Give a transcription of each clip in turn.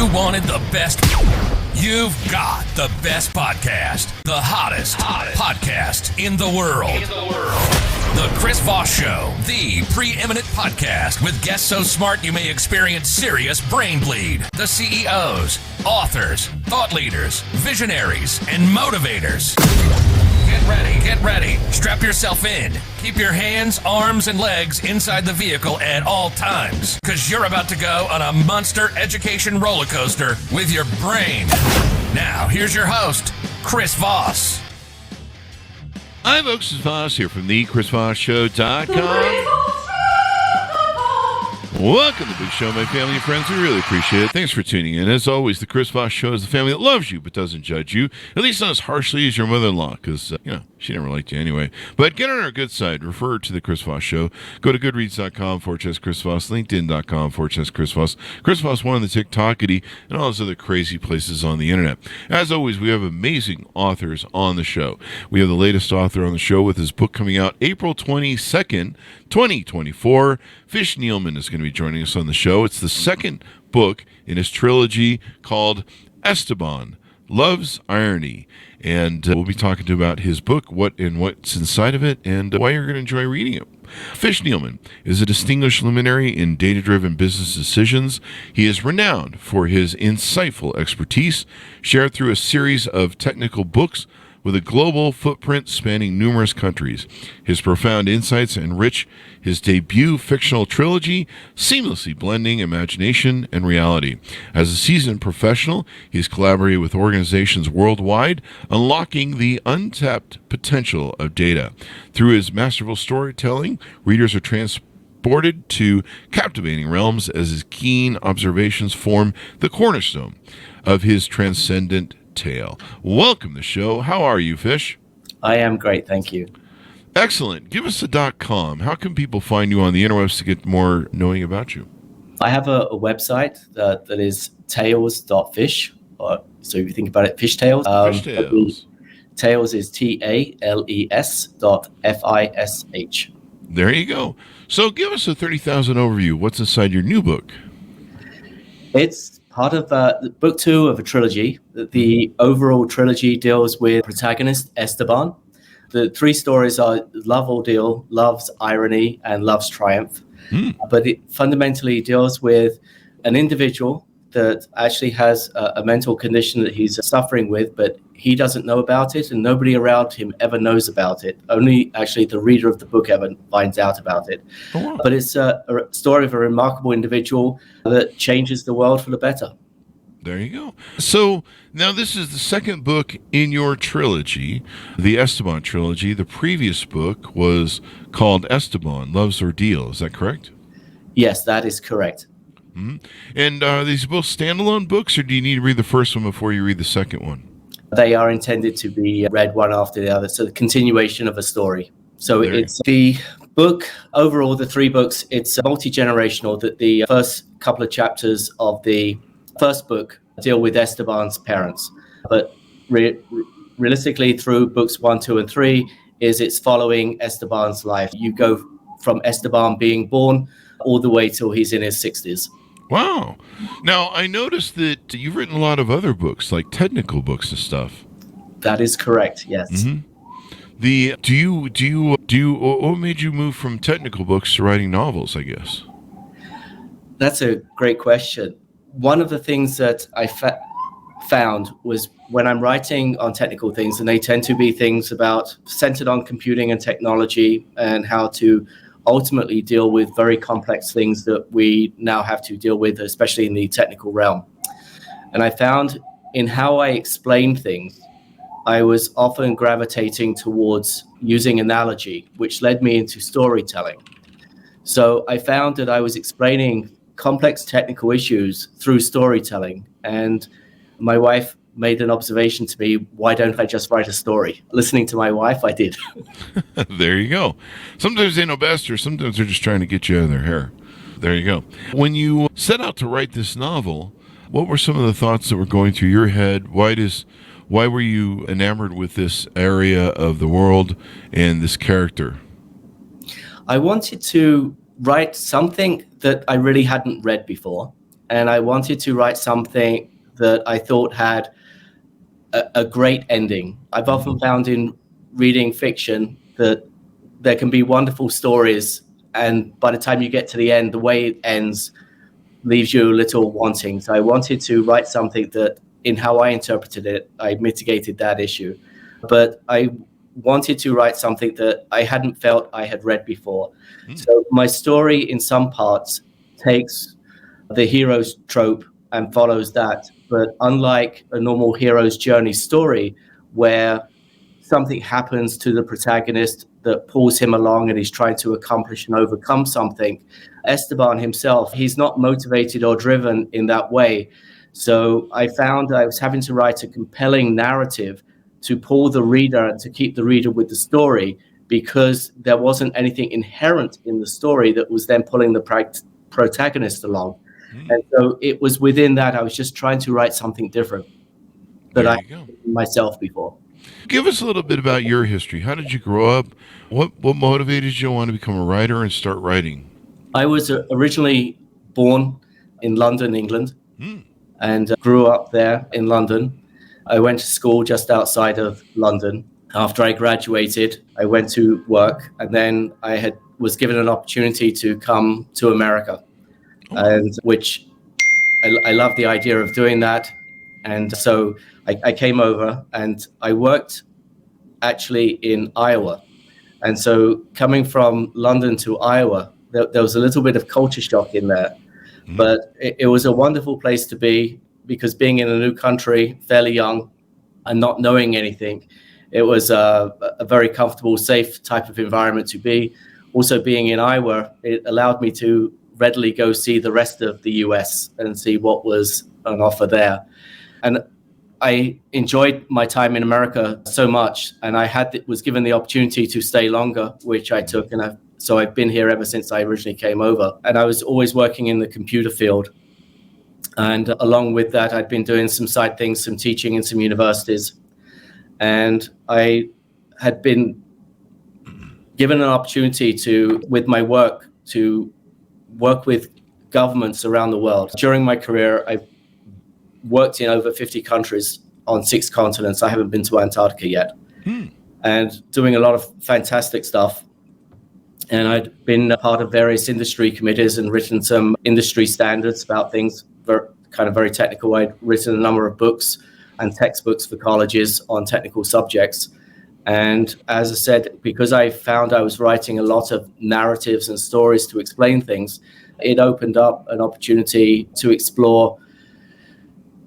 you wanted the best, you've got the best podcast. The hottest podcast in the world. The Chris Voss Show, the preeminent podcast with guests so smart you may experience serious brain bleed. The CEOs, authors, thought leaders, visionaries, and motivators. Get ready. Strap yourself in. Keep your hands, arms, and legs inside the vehicle at all times, because you're about to go on a monster education roller coaster with your brain. Now, here's your host, Chris Voss. Hi, folks. It's Voss here from the ChrisVossShow.com. Welcome to the big show, my family and friends. We really appreciate it. Thanks for tuning in. As always, the Chris Voss Show is the family that loves you but doesn't judge you, at least not as harshly as your mother-in-law, because, she never liked you anyway. But get on our good side. Refer to the Chris Voss Show. Go to goodreads.com/Chris Voss, linkedin.com/Chris Voss, Chris Voss 1 on the TikTokity, and all those other crazy places on the internet. As always, we have amazing authors on the show. We have the latest author on the show with his book coming out April 22nd, 2024. Fish Nealman is going to be joining us on the show. It's the second book in his trilogy called Esteban, Love's Irony. And we'll be talking to about his book, what's inside of it, and why you're going to enjoy reading it. Fish Nealman is a distinguished luminary in data-driven business decisions. He is renowned for his insightful expertise, shared through a series of technical books with a global footprint spanning numerous countries. His profound insights enrich his debut fictional trilogy, seamlessly blending imagination and reality. As a seasoned professional, he's collaborated with organizations worldwide, unlocking the untapped potential of data. Through his masterful storytelling, readers are transported to captivating realms as his keen observations form the cornerstone of his transcendent tale. Welcome to the show. How are you, Fish? I am great, thank you. Excellent. Give us a .com. How can people find you on the interwebs to get more knowing about you? I have a website that is tales.fish. So if you think about it, fish tales. Fish tales. Tales is TALES.FISH. There you go. So give us a 30,000 overview. What's inside your new book? It's part of book 2 of a trilogy. The overall trilogy deals with protagonist Esteban. The 3 stories are Love Ordeal, Love's Irony, and Love's Triumph. But it fundamentally deals with an individual that actually has a mental condition that he's suffering with, but he doesn't know about it, and nobody around him ever knows about it. Only actually the reader of the book ever finds out about it. Oh, wow. But it's a story of a remarkable individual that changes the world for the better. There you go. So now this is the second book in your trilogy, the Esteban trilogy. The previous book was called Esteban, Love's Ordeal. Is that correct? Yes, that is correct. Mm-hmm. And are these both standalone books, or do you need to read the first one before you read the second one? They are intended to be read one after the other, so the continuation of a story. So it's the book, overall, the 3 books, it's multi-generational. That the first couple of chapters of the first book deal with Esteban's parents. But realistically, through books 1, 2, and 3, it's following Esteban's life. You go from Esteban being born all the way till he's in his 60s. Wow. Now, I noticed that you've written a lot of other books, like technical books and stuff. That is correct, yes. Mm-hmm. What made you move from technical books to writing novels, I guess? That's a great question. One of the things that I found was when I'm writing on technical things, and they tend to be things centered on computing and technology and how to ultimately deal with very complex things that we now have to deal with, especially in the technical realm. And I found in how I explain things, I was often gravitating towards using analogy, which led me into storytelling. So I found that I was explaining complex technical issues through storytelling. And my wife made an observation to me, why don't I just write a story? Listening to my wife, I did. There you go. Sometimes they know best, or sometimes they're just trying to get you out of their hair. There you go. When you set out to write this novel, what were some of the thoughts that were going through your head? Why were you enamored with this area of the world and this character? I wanted to write something that I really hadn't read before. and I wanted to write something that I thought had a great ending. I've often found in reading fiction that there can be wonderful stories, and by the time you get to the end, the way it ends leaves you a little wanting. So I wanted to write something that, in how I interpreted it, I mitigated that issue. But I wanted to write something that I hadn't felt I had read before. So my story, in some parts, takes the hero's trope and follows that. But unlike a normal hero's journey story, where something happens to the protagonist that pulls him along and he's trying to accomplish and overcome something, Esteban himself, he's not motivated or driven in that way. So I found I was having to write a compelling narrative to pull the reader and to keep the reader with the story, because there wasn't anything inherent in the story that was then pulling the protagonist along. And so it was within that I was just trying to write something different that I myself before. Give us a little bit about your history. How did you grow up? What motivated you to want to become a writer and start writing? I was originally born in London, England, and grew up there in London. I went to school just outside of London. After I graduated, I went to work, and then I was given an opportunity to come to America, and which I love the idea of doing that. And so I came over, and I worked actually in Iowa. And so coming from London to Iowa, there was a little bit of culture shock in there. But it was a wonderful place to be, because being in a new country, fairly young, and not knowing anything, it was a very comfortable, safe type of environment to be. Also, being in Iowa, it allowed me to readily go see the rest of the US and see what was on offer there. And I enjoyed my time in America so much, and I was given the opportunity to stay longer, which I took. And so I've been here ever since I originally came over. And I was always working in the computer field. And along with that, I'd been doing some side things, some teaching in some universities. And I had been given an opportunity with my work, to work with governments around the world. During my career, I worked in over 50 countries on 6 continents. I haven't been to Antarctica yet. And doing a lot of fantastic stuff. And I'd been a part of various industry committees and written some industry standards about things, kind of very technical. I'd written a number of books and textbooks for colleges on technical subjects. And as I said, because I found I was writing a lot of narratives and stories to explain things, it opened up an opportunity to explore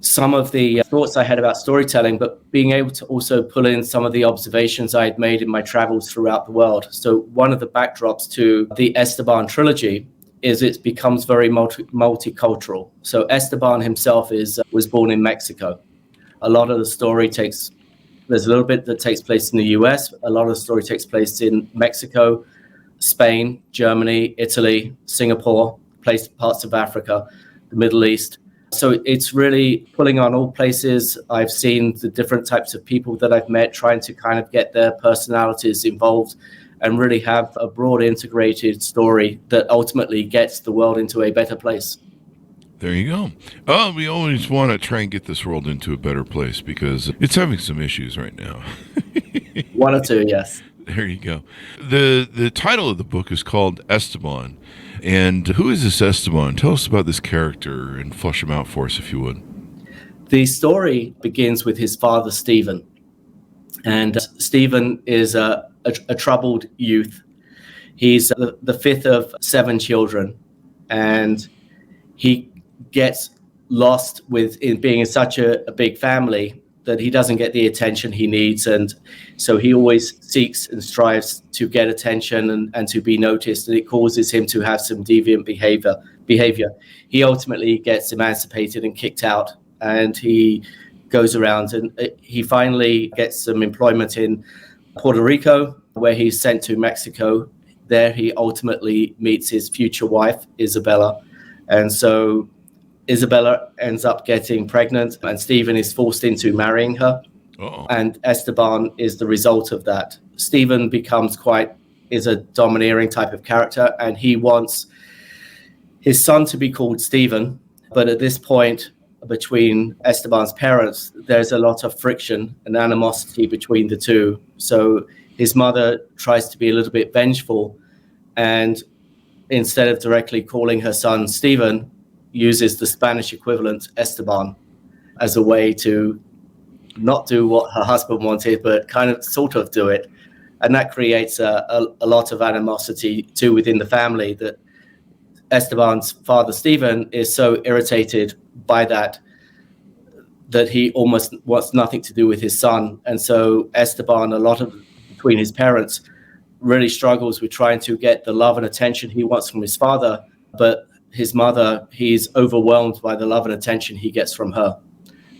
some of the thoughts I had about storytelling, but being able to also pull in some of the observations I had made in my travels throughout the world. So one of the backdrops to the Esteban trilogy is it becomes very multicultural. So Esteban himself was born in Mexico. A lot of the story there's a little bit that takes place in the US. A lot of the story takes place in Mexico, Spain, Germany, Italy, Singapore, parts of Africa, the Middle East. So it's really pulling on all places. I've seen the different types of people that I've met, trying to kind of get their personalities involved and really have a broad integrated story that ultimately gets the world into a better place. There you go. Oh, we always want to try and get this world into a better place because it's having some issues right now. 1 or 2, yes. There you go. The title of the book is called Esteban. And who is this Esteban? Tell us about this character and flesh him out for us, if you would. The story begins with his father, Stephen. And Stephen is a troubled youth. He's the 5th of 7 children. And he gets lost in being in such a big family that he doesn't get the attention he needs. And so he always seeks and strives to get attention and to be noticed. And it causes him to have some deviant behavior. He ultimately gets emancipated and kicked out. And he goes around and he finally gets some employment in Puerto Rico, where he's sent to Mexico. There he ultimately meets his future wife, Isabella. And so Isabella ends up getting pregnant, and Stephen is forced into marrying her. Uh-oh. And Esteban is the result of that. Stephen is a domineering type of character, and he wants his son to be called Stephen. But at this point, between Esteban's parents, there's a lot of friction and animosity between the two. So his mother tries to be a little bit vengeful, and instead of directly calling her son Stephen, uses the Spanish equivalent Esteban as a way to not do what her husband wanted, but kind of sort of do it. And that creates a lot of animosity too within the family, that Esteban's father, Stephen, is so irritated by that he almost wants nothing to do with his son. And so Esteban, between his parents, really struggles with trying to get the love and attention he wants from his father. But his mother, he's overwhelmed by the love and attention he gets from her.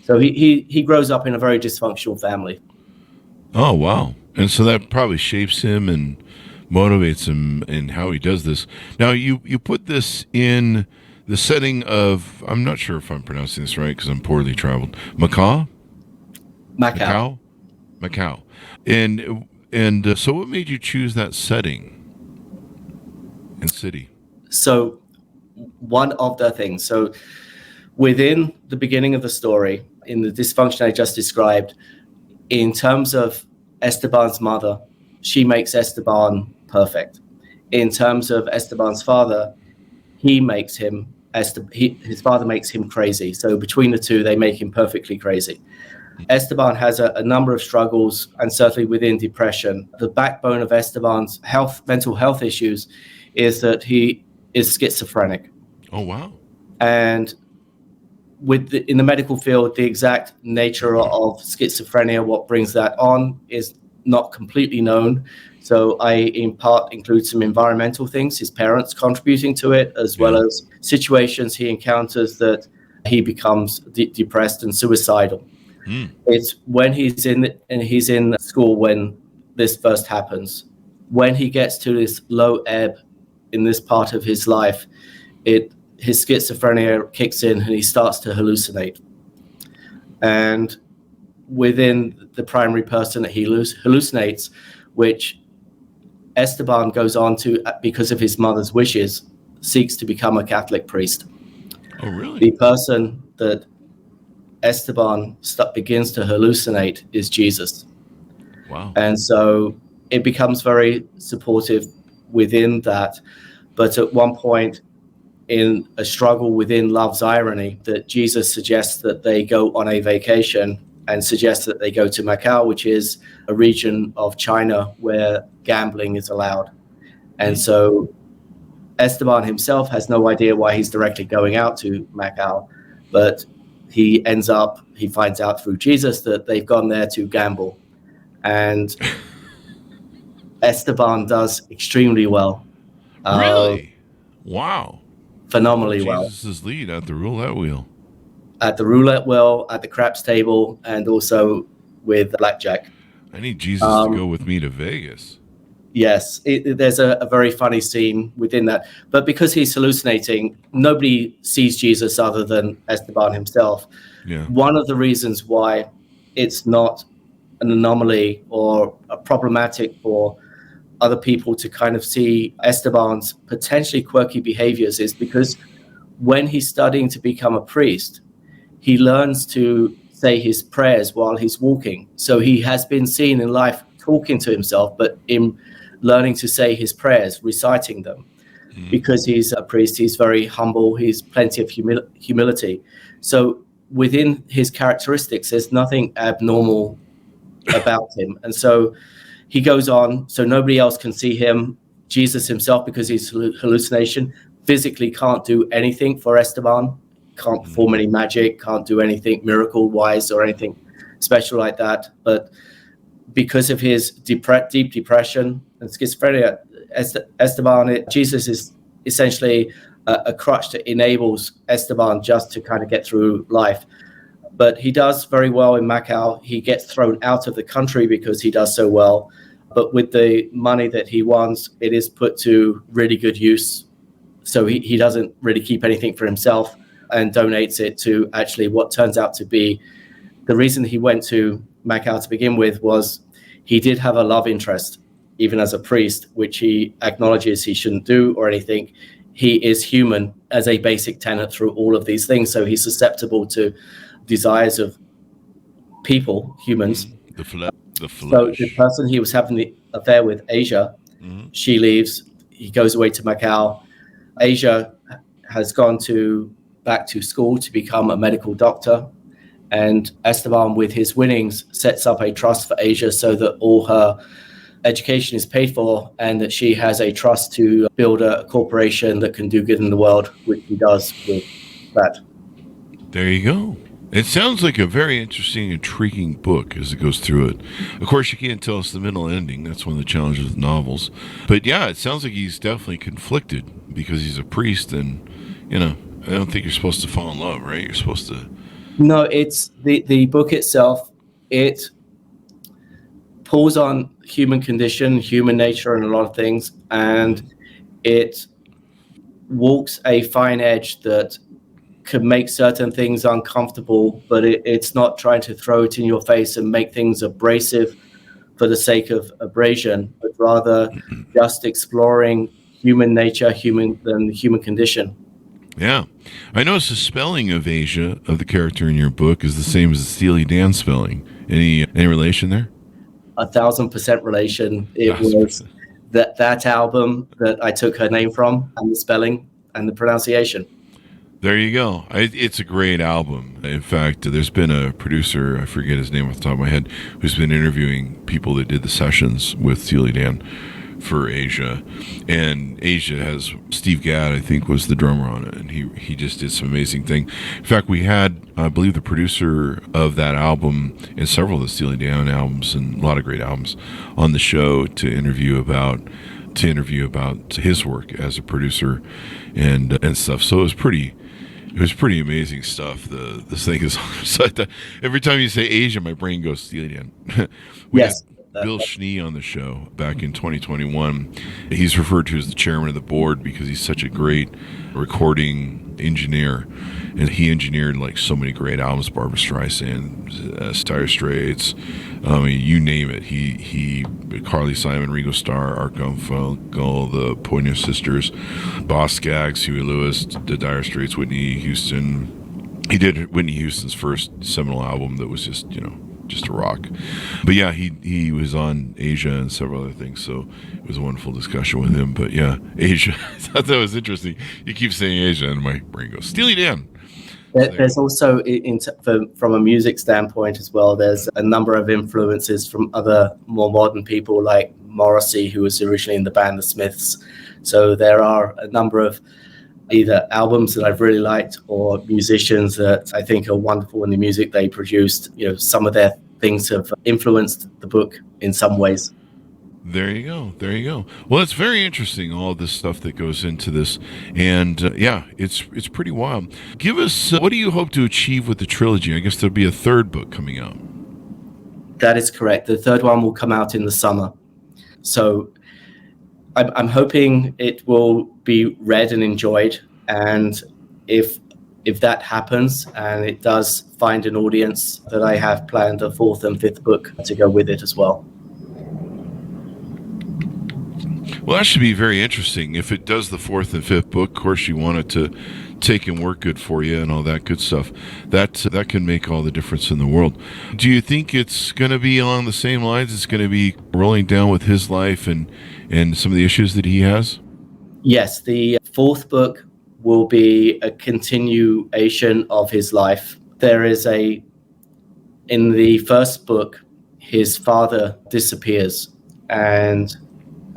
So he grows up in a very dysfunctional family. Oh, wow. And so that probably shapes him and motivates him in how he does this. Now, you put this in the setting of, I'm not sure if I'm pronouncing this right because I'm poorly traveled, Macau. And so what made you choose that setting and city? So one of the things, so within the beginning of the story, in the dysfunction I just described, in terms of Esteban's mother, she makes Esteban perfect. In terms of Esteban's father, his father makes him crazy. So between the two, they make him perfectly crazy. Esteban has a number of struggles, and certainly within depression. The backbone of Esteban's mental health issues is that he is schizophrenic. Oh, wow. And in the medical field, the exact nature of schizophrenia, what brings that on, is not completely known. So I, in part, include some environmental things, his parents contributing to it, as well as situations he encounters that he becomes depressed and suicidal. It's when he's in school when this first happens. When he gets to this low ebb in this part of his life, his schizophrenia kicks in and he starts to hallucinate. And within the primary person that he hallucinates, which Esteban goes on to, because of his mother's wishes, seeks to become a Catholic priest. Oh, really? The person that Esteban begins to hallucinate is Jesus. Wow. And so it becomes very supportive within that. But at one point, in a struggle within love's irony, that Jesus suggests that they go on a vacation and suggests that they go to Macau, which is a region of China where gambling is allowed. And so Esteban himself has no idea why he's directly going out to Macau, but he finds out through Jesus that they've gone there to gamble. And Esteban does extremely well. Really? Wow. Phenomenally well. Jesus' lead at the roulette wheel. At the roulette wheel, at the craps table, and also with blackjack. I need Jesus to go with me to Vegas. Yes, there's a very funny scene within that. But because he's hallucinating, nobody sees Jesus other than Esteban himself. Yeah. One of the reasons why it's not an anomaly or a problematic for other people to kind of see Esteban's potentially quirky behaviors is because when he's studying to become a priest, he learns to say his prayers while he's walking. So he has been seen in life talking to himself, but in learning to say his prayers, reciting them. Because he's a priest, he's very humble, he's plenty of humility. So within his characteristics, there's nothing abnormal about him. And so he goes on, so nobody else can see him. Jesus himself, because he's hallucination, physically can't do anything for Esteban, can't perform any magic, can't do anything miracle-wise or anything special like that. But because of his deep depression and schizophrenia, Jesus is essentially a crutch that enables Esteban just to kind of get through life. But he does very well in Macau. He gets thrown out of the country because he does so well. But with the money that he wants, it is put to really good use. So he doesn't really keep anything for himself and donates it to actually what turns out to be the reason he went to Macau to begin with. Was he did have a love interest, even as a priest, which he acknowledges he shouldn't do or anything. He is human as a basic tenet through all of these things. So he's susceptible to desires of people, humans. The flesh. So the person he was having the affair with, Asia, she leaves. He goes away to Macau. Asia has gone back to school to become a medical doctor. And Esteban, with his winnings, sets up a trust for Asia so that all her education is paid for and that she has a trust to build a corporation that can do good in the world, which he does with that. There you go. It sounds like a very interesting, intriguing book as it goes through it. Of course, you can't tell us the middle ending. That's one of the challenges with novels. But yeah, it sounds like he's definitely conflicted because he's a priest, and, you know, I don't think you're supposed to fall in love, right? You're supposed to... No, it's the book itself. It pulls on human condition, human nature, and a lot of things, and it walks a fine edge that can make certain things uncomfortable, but it's not trying to throw it in your face and make things abrasive for the sake of abrasion, but rather just exploring human nature, human condition. Yeah. I noticed the spelling of Asia, of the character in your book, is the same as the Steely Dan spelling. Any relation there? 1,000% relation. It was that album that I took her name from, and the spelling and the pronunciation. There you go. It's a great album. In fact, there's been a producer, I forget his name off the top of my head, who's been interviewing people that did the sessions with Steely Dan for Asia. And Asia has Steve Gadd, I think, was the drummer on it, and he just did some amazing thing. In fact, we had, I believe, the producer of that album and several of the Steely Dan albums and a lot of great albums on the show to interview about his work as a producer and stuff. So it was pretty amazing stuff. This thing is every time you say Asia, my brain goes Steely Dan. Yes. Bill Schnee on the show back in 2021. He's referred to as the chairman of the board because he's such a great recording engineer, and he engineered like so many great albums, Barbra Streisand, Dire Straits, I mean, you name it. He Carly Simon, Ringo Starr, Art Garfunkel, the Pointer Sisters, Boss Skaggs, Huey Lewis, the Dire Straits, Whitney Houston. He did Whitney Houston's first seminal album that was just a rock. But yeah, he was on Asia and several other things, so it was a wonderful discussion with him. But yeah, Asia, I thought that was interesting. You keep saying Asia and my brain goes, Steely Dan. There's also, from a music standpoint as well, there's a number of influences from other more modern people like Morrissey, who was originally in the band The Smiths. So there are a number of either albums that I've really liked or musicians that I think are wonderful in the music they produced. Some of their things have influenced the book in some ways. There you go. Well, it's very interesting, all this stuff that goes into this. And it's pretty wild. Give us, what do you hope to achieve with the trilogy? I guess there'll be a third book coming out. That is correct. The third one will come out in the summer. So I'm hoping it will be read and enjoyed. And if that happens and it does find an audience, that I have planned a fourth and fifth book to go with it as well. Well, that should be very interesting. If it does the fourth and fifth book, of course, you want it to take and work good for you and all that good stuff. That can make all the difference in the world. Do you think it's going to be along the same lines? It's going to be rolling down with his life and some of the issues that he has? Yes, the fourth book will be a continuation of his life. In the first book, his father disappears, and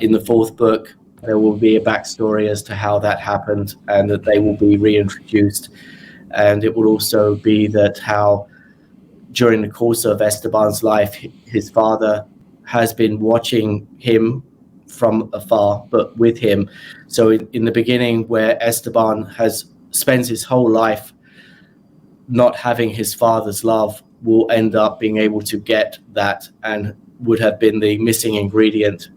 in the fourth book, there will be a backstory as to how that happened and that they will be reintroduced. And it will also be that how during the course of Esteban's life, his father has been watching him from afar, but with him. So in the beginning, where Esteban spends his whole life not having his father's love, will end up being able to get that, and would have been the missing ingredient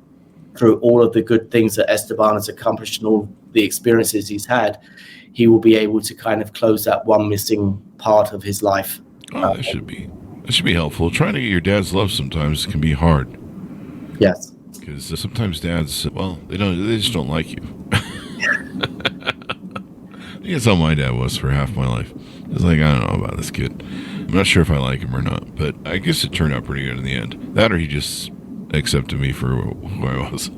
through all of the good things that Esteban has accomplished and all the experiences he's had. He will be able to kind of close that one missing part of his life. Oh, that should be helpful. Trying to get your dad's love sometimes can be hard. Yes. Because sometimes dads, they just don't like you. think that's how my dad was for half my life. He was like, I don't know about this kid. I'm not sure if I like him or not, but I guess it turned out pretty good in the end. That or he just accepted me for who I was.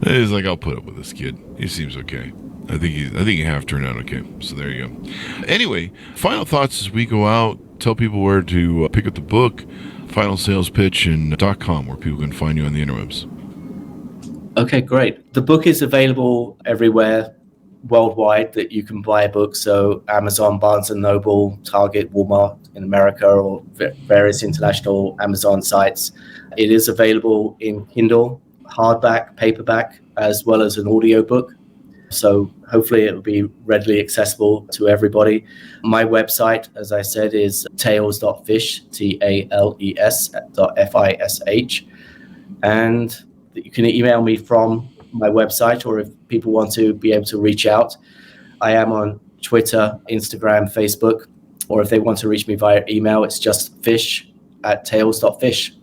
He's like, I'll put up with this kid. He seems okay. I think he half turned out okay. So there you go. Anyway, final thoughts as we go out. Tell people where to pick up the book, final sales pitch, and .com, where people can find you on the interwebs. Okay, great. The book is available everywhere worldwide that you can buy a book. So Amazon, Barnes & Noble, Target, Walmart in America, or various international Amazon sites. It is available in Kindle, hardback, paperback, as well as an audiobook. So hopefully it will be readily accessible to everybody. My website, as I said, is tales.fish, TALES.FISH. And you can email me from my website, or if people want to be able to reach out, I am on Twitter, Instagram, Facebook, or if they want to reach me via email, it's just fish@tales.fish.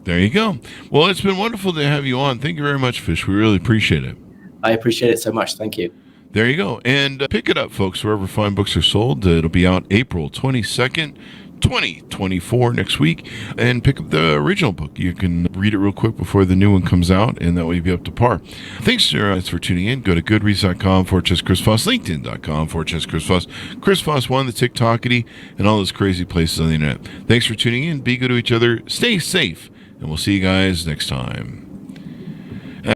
There you go. Well, it's been wonderful to have you on. Thank you very much, Fish. We really appreciate it. I appreciate it so much. Thank you. There you go. And pick it up, folks, wherever fine books are sold. It'll be out April 22nd, 2024 next week. And pick up the original book. You can read it real quick before the new one comes out, and that way you'll be up to par. Thanks for tuning in. Go to goodreads.com/Chris Voss, LinkedIn.com/Chris Voss, Chris Voss 1, the TikTokity, and all those crazy places on the internet. Thanks for tuning in. Be good to each other. Stay safe. And we'll see you guys next time.